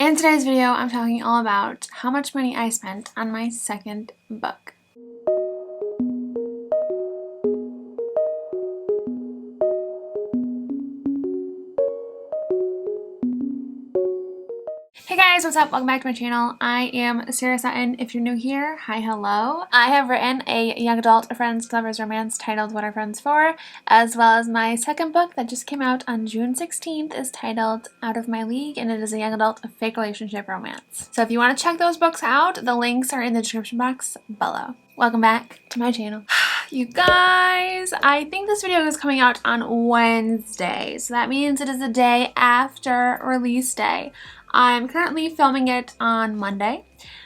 In today's video, I'm talking all about how much money I spent on my second book. Hey guys, what's up? Welcome back to my channel. I am Sarah Sutton. If you're new here, hi, hello. I have written a young adult friends lovers romance titled What Are Friends For, as well as my second book that just came out on June 16th is titled Out of My League, and it is a young adult fake relationship romance. So if you want to check those books out, the links are in the description box below. Welcome back to my channel. You guys, I think this video is coming out on Wednesday, so that means it is the day after release day. I'm currently filming it on Monday,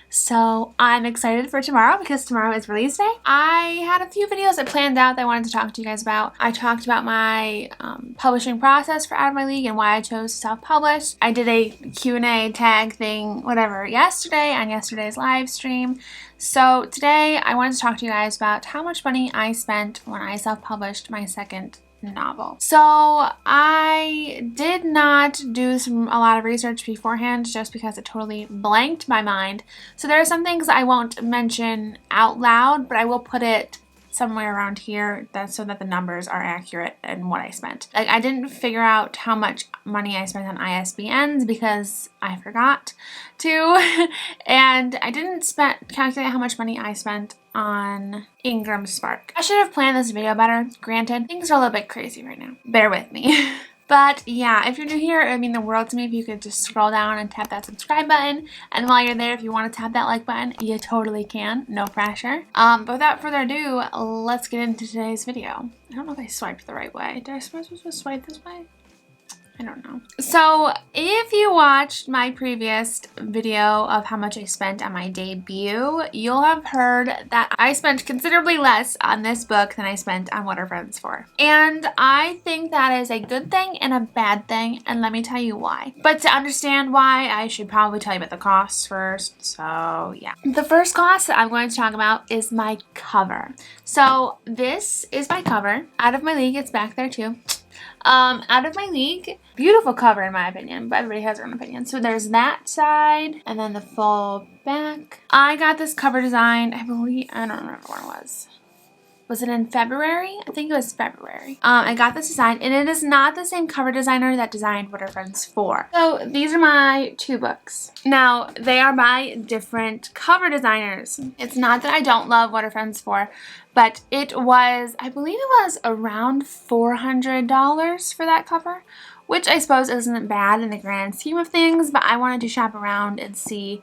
so I'm excited for tomorrow because tomorrow is release day. I had a few videos I planned out that I wanted to talk to you guys about. I talked about my publishing process for Out of My League and why I chose to self-publish. I did a Q&A tag thing, whatever, yesterday on yesterday's live stream. So today I wanted to talk to you guys about how much money I spent when I self-published my second novel. So I did not do a lot of research beforehand just because it totally blanked my mind. So there are some things I won't mention out loud, but I will put it somewhere around here so that the numbers are accurate and what I spent. Like, I didn't figure out how much money I spent on ISBNs because I forgot to, and I didn't calculate how much money I spent on Ingram Spark. I should have planned this video better. Granted, things are a little bit crazy right now. Bear with me. But yeah, if you're new here, it would mean the world to me if you could just scroll down and tap that subscribe button. And while you're there, if you want to tap that like button, you totally can. No pressure. But without further ado, let's get into today's video. I don't know if I swiped the right way. Did I supposed to swipe this way? I don't know. So if you watched my previous video of how much I spent on my debut, you'll have heard that I spent considerably less on this book than I spent on What Are Friends For. And I think that is a good thing and a bad thing, and let me tell you why. But to understand why, I should probably tell you about the costs first. So yeah. The first cost that I'm going to talk about is my cover. So this is my cover. Out of My League, it's back there too. Out of My League, beautiful cover in my opinion, but everybody has their own opinion. So there's that side and then the full back. I got this cover design, I believe, I don't remember when it was. Was it in February? I think it was February. I got this design, and it is not the same cover designer that designed What Are Friends For. So these are my two books. Now, they are by different cover designers. It's not that I don't love What Are Friends For, but it was, I believe it was around $400 for that cover, which I suppose isn't bad in the grand scheme of things, but I wanted to shop around and see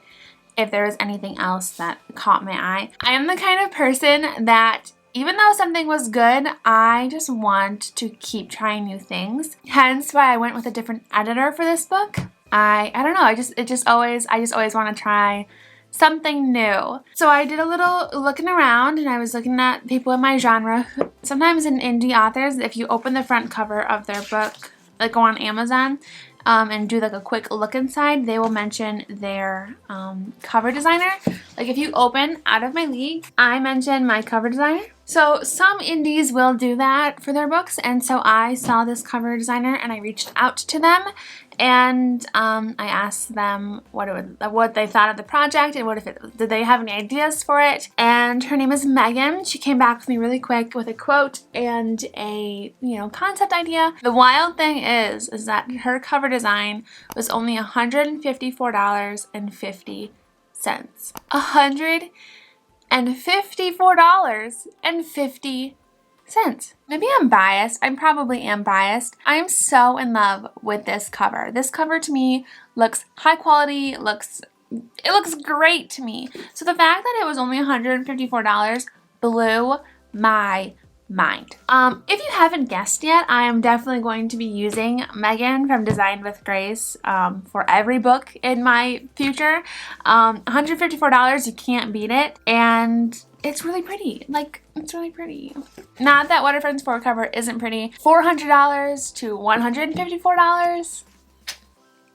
if there was anything else that caught my eye. I am the kind of person that even though something was good, I just want to keep trying new things. Hence why I went with a different editor for this book. I don't know, I just always want to try something new. So I did a little looking around, and I was looking at people in my genre. Sometimes in indie authors, if you open the front cover of their book, like go on Amazon, and do like a quick look inside, they will mention their cover designer. Like if you open Out of My League, I mention my cover designer. So some indies will do that for their books, and so I saw this cover designer and I reached out to them, and I asked them what they thought of the project and did they have any ideas for it. And her name is Megan. She came back with me really quick with a quote and a concept idea. The wild thing is that her cover design was only $154.50. $154.50. Maybe I'm biased. I probably am biased. I am so in love with this cover. This cover to me looks high quality, it looks great to me. So the fact that it was only $154 blew my mind. If you haven't guessed yet, I am definitely going to be using Megan from Designed with Grace for every book in my future. $154, you can't beat it, and it's really pretty. Like, it's really pretty. Not that What Are Friends For cover isn't pretty. $400 to $154.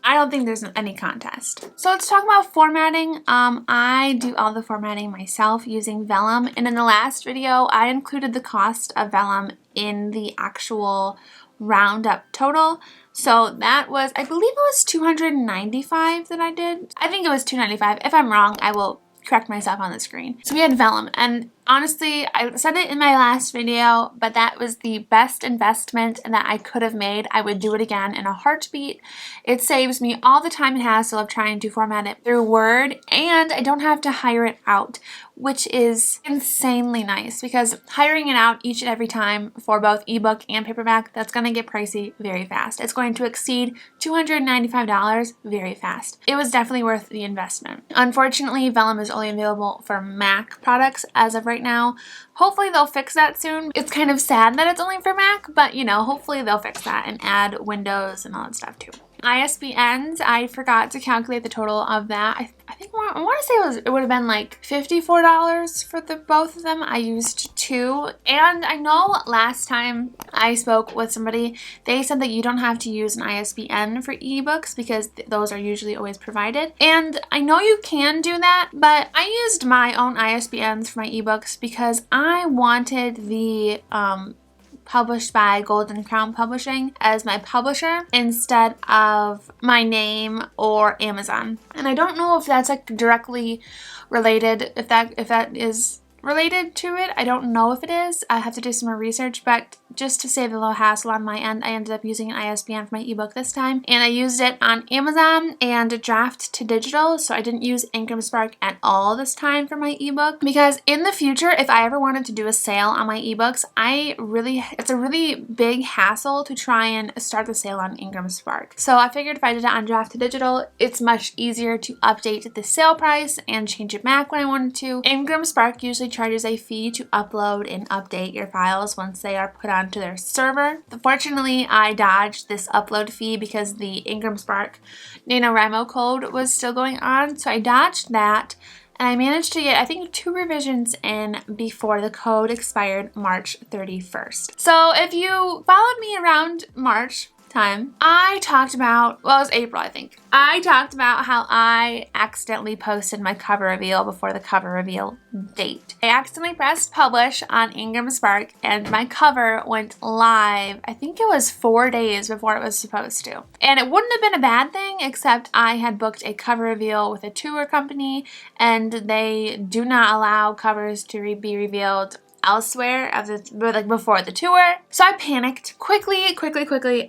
I don't think there's any contest. So let's talk about formatting. I do all the formatting myself using Vellum, and in the last video I included the cost of Vellum in the actual roundup total. So that was, I believe it was $295 that I did. I think it was $295. If I'm wrong, I will correct myself on the screen. So we had vellum, and honestly, I said it in my last video, but that was the best investment that I could have made. I would do it again in a heartbeat. It saves me all the time and hassle of trying to format it through Word, and I don't have to hire it out, which is insanely nice, because hiring it out each and every time for both ebook and paperback, that's going to get pricey very fast. It's going to exceed $295 very fast. It was definitely worth the investment. Unfortunately, vellum is only available for Mac products as of right now. Hopefully they'll fix that soon. It's kind of sad that it's only for Mac, but you know, hopefully they'll fix that and add Windows and all that stuff too. ISBNs, I forgot to calculate the total of that. I think I want to say it would have been like $54 for both of them. I used 2, and I know last time I spoke with somebody, they said that you don't have to use an ISBN for ebooks because those are usually always provided. And I know you can do that, but I used my own ISBNs for my ebooks because I wanted the published by Golden Crown Publishing as my publisher instead of my name or Amazon. And I don't know if that's like directly related, if that is related to it. I don't know if it is. I have to do some more research, but just to save a little hassle on my end, I ended up using an ISBN for my ebook this time, and I used it on Amazon and Draft to Digital, so I didn't use Ingram Spark at all this time for my ebook, because in the future, if I ever wanted to do a sale on my ebooks, it's a really big hassle to try and start the sale on Ingram Spark. So I figured if I did it on Draft to Digital, it's much easier to update the sale price and change it back when I wanted to. Ingram Spark usually charges a fee to upload and update your files once they are put onto their server. Fortunately, I dodged this upload fee because the Ingram Spark NaNoWriMo code was still going on, so I dodged that, and I managed to get, I think, 2 revisions in before the code expired March 31st. So if you followed me around March time, I talked about, well, it was April, I think. I talked about how I accidentally posted my cover reveal before the cover reveal date. I accidentally pressed publish on Ingram Spark, and my cover went live, I think it was 4 days before it was supposed to. And it wouldn't have been a bad thing, except I had booked a cover reveal with a tour company, and they do not allow covers to be revealed elsewhere before the tour. So I panicked quickly.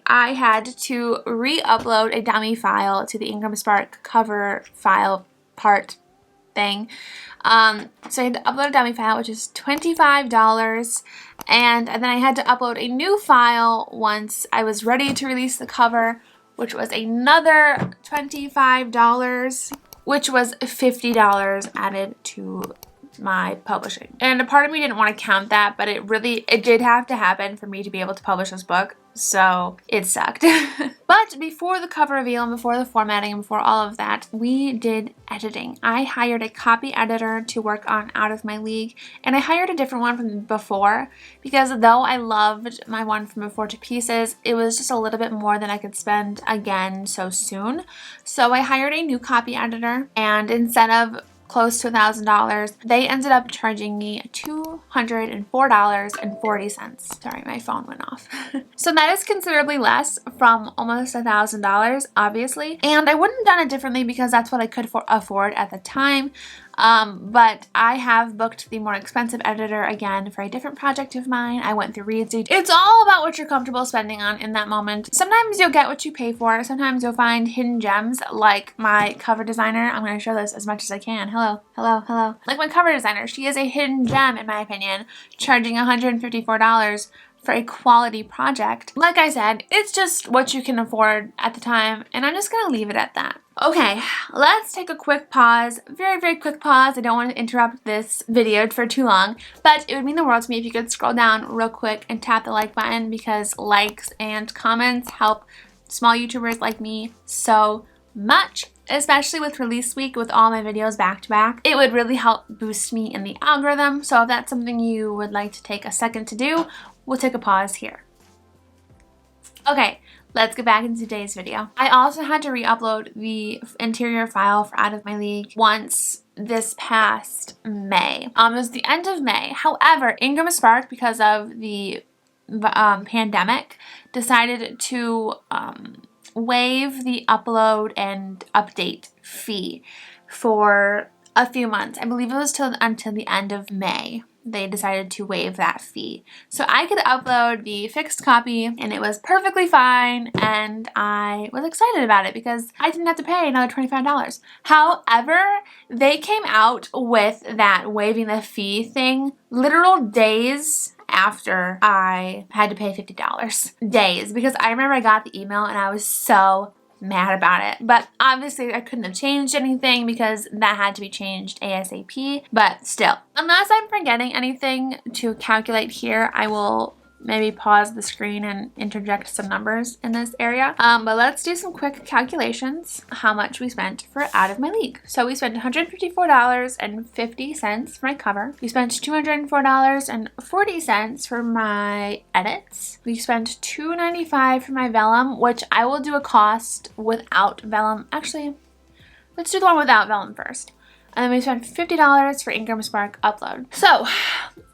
I had to re-upload a dummy file to the Ingram Spark cover file part thing. So I had to upload a dummy file, which is $25, and then I had to upload a new file once I was ready to release the cover, which was another $25, which was $50 added to my publishing. And a part of me didn't want to count that, but it did have to happen for me to be able to publish this book, so it sucked. But before the cover reveal and before the formatting and before all of that, we did editing. I hired a copy editor to work on Out of My League, and I hired a different one from before, because though I loved my one from before to pieces, it was just a little bit more than I could spend again so soon. So I hired a new copy editor, and instead of close to $1,000, they ended up charging me $204.40. Sorry, my phone went off. So that is considerably less from almost $1,000, obviously. And I wouldn't have done it differently because that's what I could afford at the time. But I have booked the more expensive editor again for a different project of mine. I went through Readsy. It's all about what you're comfortable spending on in that moment. Sometimes you'll get what you pay for. Sometimes you'll find hidden gems, like my cover designer. I'm going to show this as much as I can. Hello. Like my cover designer, she is a hidden gem in my opinion, charging $154 for a quality project. Like I said, it's just what you can afford at the time, and I'm just gonna leave it at that. Okay, let's take a quick pause, very quick pause. I don't want to interrupt this video for too long, but it would mean the world to me if you could scroll down real quick and tap the like button, because likes and comments help small YouTubers like me so much, especially with release week with all my videos back to back. It would really help boost me in the algorithm, so if that's something you would like to take a second to do, we'll take a pause here. Okay, let's get back into today's video. I also had to re-upload the interior file for Out of My League once this past May. It was the end of May. However, Ingram Spark, because of the pandemic, decided to waive the upload and update fee for a few months. I believe it was until the end of May. They decided to waive that fee. So I could upload the fixed copy and it was perfectly fine, and I was excited about it because I didn't have to pay another $25. However, they came out with that waiving the fee thing literal days after I had to pay $50. Days, because I remember I got the email and I was so mad about it. But obviously I couldn't have changed anything because that had to be changed ASAP. But still, unless I'm forgetting anything to calculate here, I will maybe pause the screen and interject some numbers in this area. But let's do some quick calculations. How much we spent for Out of My League. So we spent $154.50 for my cover. We spent $204.40 for my edits. We spent $295 for my vellum, which I will do a cost without vellum. Actually, let's do the one without vellum first. And then we spent $50 for Ingram Spark upload. So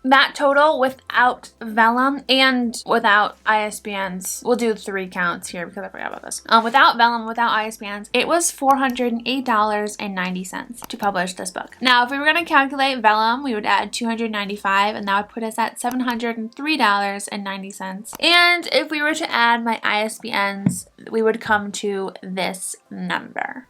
that total without vellum and without ISBNs, we'll do 3 counts here because I forgot about this. Without vellum, without ISBNs, it was $408.90 to publish this book. Now, if we were going to calculate vellum, we would add $295, and that would put us at $703.90. And if we were to add my ISBNs, we would come to this number.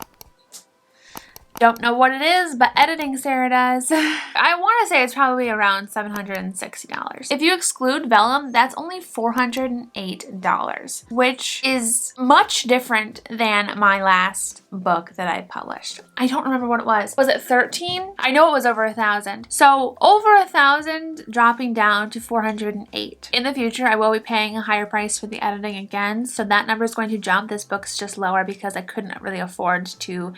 Don't know what it is, but editing Sarah does. I want to say it's probably around $760. If you exclude vellum, that's only $408, which is much different than my last book that I published. I don't remember what it was. Was it 13? I know it was over 1,000. So over 1,000 dropping down to 408. In the future, I will be paying a higher price for the editing again, so that number is going to jump. This book's just lower because I couldn't really afford to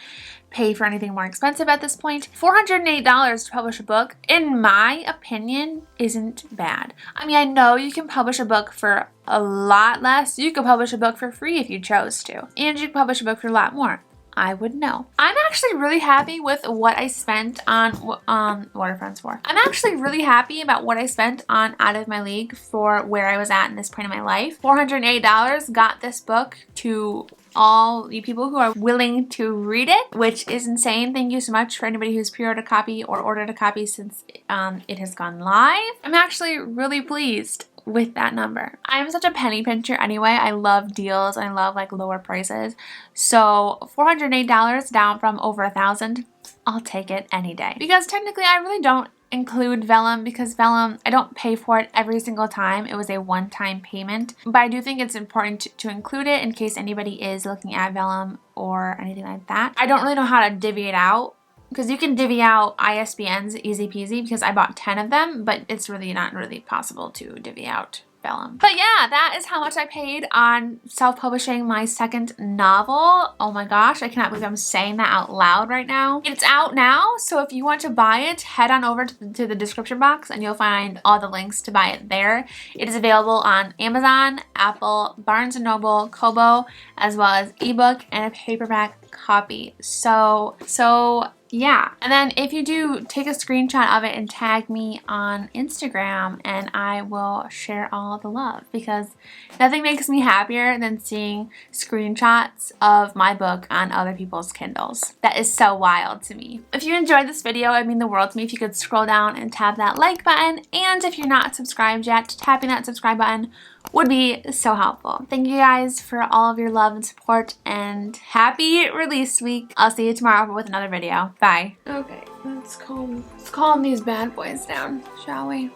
pay for anything more expensive at this point. $408 to publish a book, in my opinion, isn't bad. I mean, I know you can publish a book for a lot less. You could publish a book for free if you chose to. And you could publish a book for a lot more. I would know. I'm actually really happy with what I spent on What Are Friends For. I'm actually really happy about what I spent on Out of My League for where I was at in this point in my life. $408 got this book to all you people who are willing to read it, which is insane. Thank you so much for anybody who's pre-ordered a copy or ordered a copy since it has gone live. I'm actually really pleased with that number. I'm such a penny pincher anyway. I love deals and I love like lower prices. So $408 down from over 1,000, I'll take it any day. Because technically I really don't include vellum because vellum, I don't pay for it every single time. It was a one-time payment. But I do think it's important to include it in case anybody is looking at vellum or anything like that. I don't really know how to divvy it out, because you can divvy out ISBNs easy peasy because I bought 10 of them, but it's really not really possible to divvy out vellum. But yeah, that is how much I paid on self-publishing my second novel. Oh my gosh, I cannot believe I'm saying that out loud right now. It's out now, so if you want to buy it, head on over to the description box and you'll find all the links to buy it there. It is available on Amazon, Apple, Barnes & Noble, Kobo, as well as ebook and a paperback copy. So yeah. And then if you do, take a screenshot of it and tag me on Instagram and I will share all the love, because nothing makes me happier than seeing screenshots of my book on other people's Kindles. That is so wild to me. If you enjoyed this video, it'd mean the world to me if you could scroll down and tap that like button. And if you're not subscribed yet, tapping that subscribe button would be so helpful. Thank you guys for all of your love and support, and happy release week. I'll see you tomorrow with another video. Bye. Okay, let's calm these bad boys down, shall we?